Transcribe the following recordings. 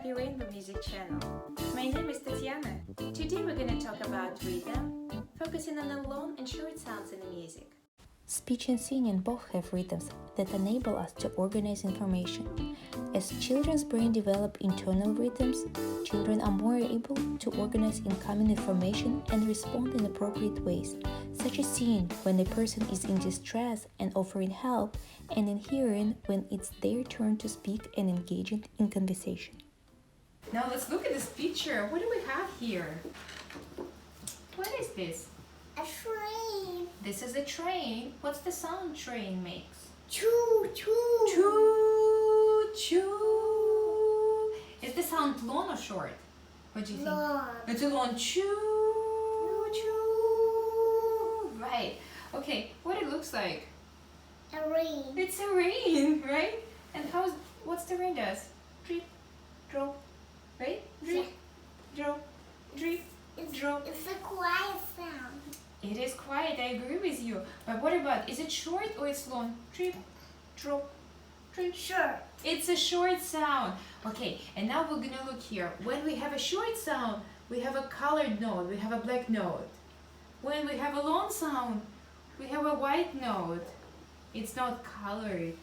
Happy Rainbow Music channel. My name is Tatiana. Today we're going to talk about rhythm, focusing on the long and short sounds in the music. Speech and singing both have rhythms that enable us to organize information. As children's brain develop internal rhythms, children are more able to organize incoming information and respond in appropriate ways, such as seeing when a person is in distress and offering help, and in hearing when it's their turn to speak and engaging in conversation. Now let's look at this picture. What do we have here? What is this? A train. This is a train. What's the sound train makes? Choo choo. Choo, choo. Is the sound long or short? What do you think? Long. It's a long choo, choo. Right. Okay, what it looks like? A rain. It's a rain, right? And what's the rain does? Drip, drop, right? Drip, drop, drip, drop. It's a quiet sound. It is quiet, I agree with you. But what about, is it short or it's long? Drip, drop, drip. Sure. It's a short sound. Okay, and now we're gonna look here. When we have a short sound, we have a colored note, we have a black note. When we have a long sound, we have a white note. It's not colored.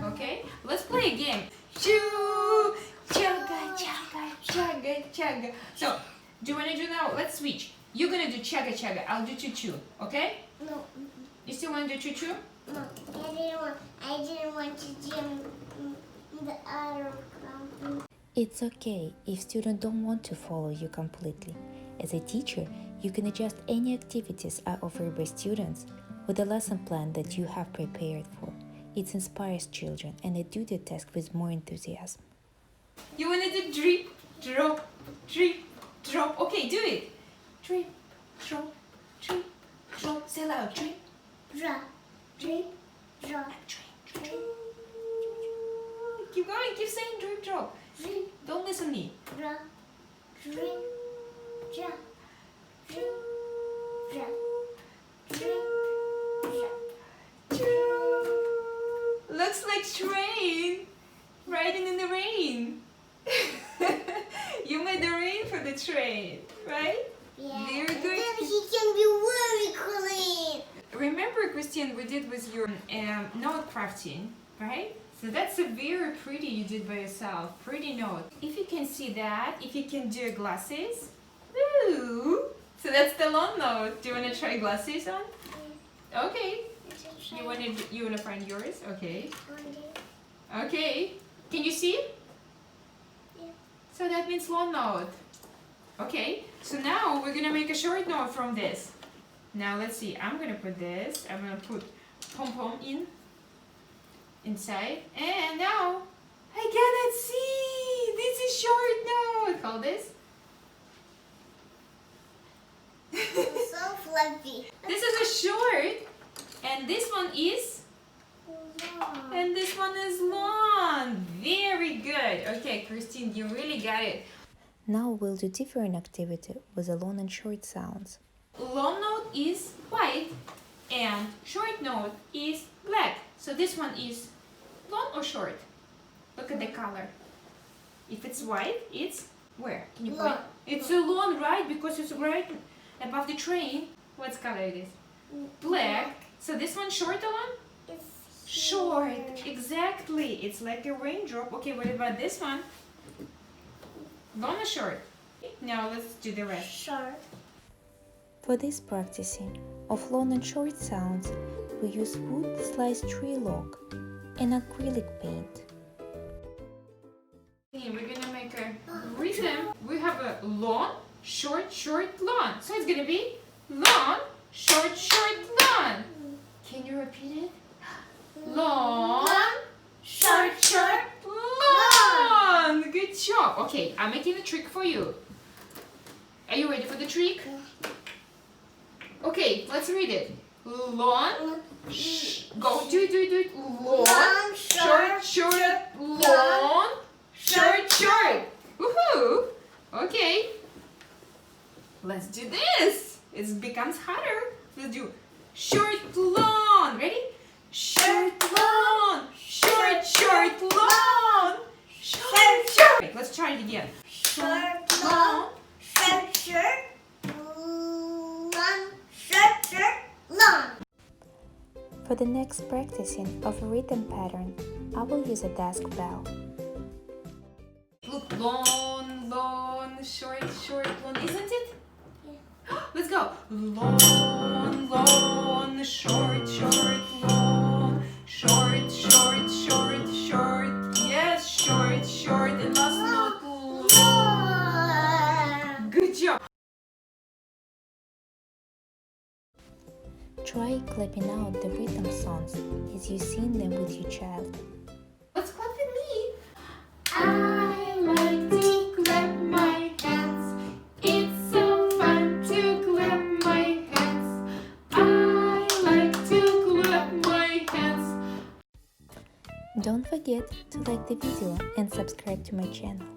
Okay, let's play a game. Choo, chugga, chugga, chugga, chugga. So, do you want to do now? Let's switch. You're gonna do chugga chugga. I'll do choo choo. Okay? No. You still want to do choo choo? No. I didn't want to do the other. It's okay if students don't want to follow you completely. As a teacher, you can adjust any activities are offered by students with a lesson plan that you have prepared for. It inspires children and they do the task with more enthusiasm. You want to do drip, drop, drip, drop. Okay, do it. Drip, drop, drip, drop. Say loud. Drip, Drop. drip, Drop. drip, drip. Keep going. Keep saying drip, drop. Drip. Don't listen to me. Drop. Drip. Drop. Drip. Drop. Drip. Looks like train riding in the rain. You made the rain for the train, right? Yeah. Very And good. then he can be very clean. Remember, Christine, we did with your note crafting, right? So that's a very pretty you did by yourself. Pretty note. If you can see that, if you can do your glasses, ooh. So that's the long note. Do you want to try glasses on? Okay. You wanna find yours? Okay. Okay. Can you see? Yeah. So that means long note. Okay. So now we're gonna make a short note from this. Now let's see. I'm gonna put this. I'm gonna put pom pom inside. And now I cannot see. This is short note. Hold this. It's so fluffy. This is a short. And this one is? And this one is long. Very good. Okay, Christine, you really got it. Now we'll do different activity with the long and short sounds. Long note is white and short note is black. So this one is long or short? Look at the color. If it's white, it's where? Can you point? Long. It's a long, right? Because it's right above the train. What color it is? Black. So this one short or long? It's Short. Exactly. It's like a raindrop. Okay, what about this one? Long or short? Now let's do the rest. short. For this practicing of long and short sounds, we use wood sliced tree log and acrylic paint. Okay, we're gonna make a rhythm. We have a long, short, short, long. So it's gonna be long, short, short, long. Can you repeat it? Long, short, short, long. Good job. Okay, I'm making a trick for you. Are you ready for the trick? Okay, let's read it. Long, go, do it. Long, short, short, long, short, short. Woohoo! Okay. Let's do this. It becomes harder. Let's do short, long. Ready? Short, long, short, short, long, short, short. Let's try it again. For the next practicing of a rhythm pattern, I will use a desk bell. Look, long, long, short, short, long, isn't it? Yeah. Let's go. Long, long, short, short, long, short, short, short, short. Yes, short, short, and last note. Good job. Try clapping out the rhythm songs as you sing them with your child. Let's clap with me. I like to clap my hands. It's so fun to clap my hands. I like to clap my hands. Don't forget to like the video and subscribe to my channel.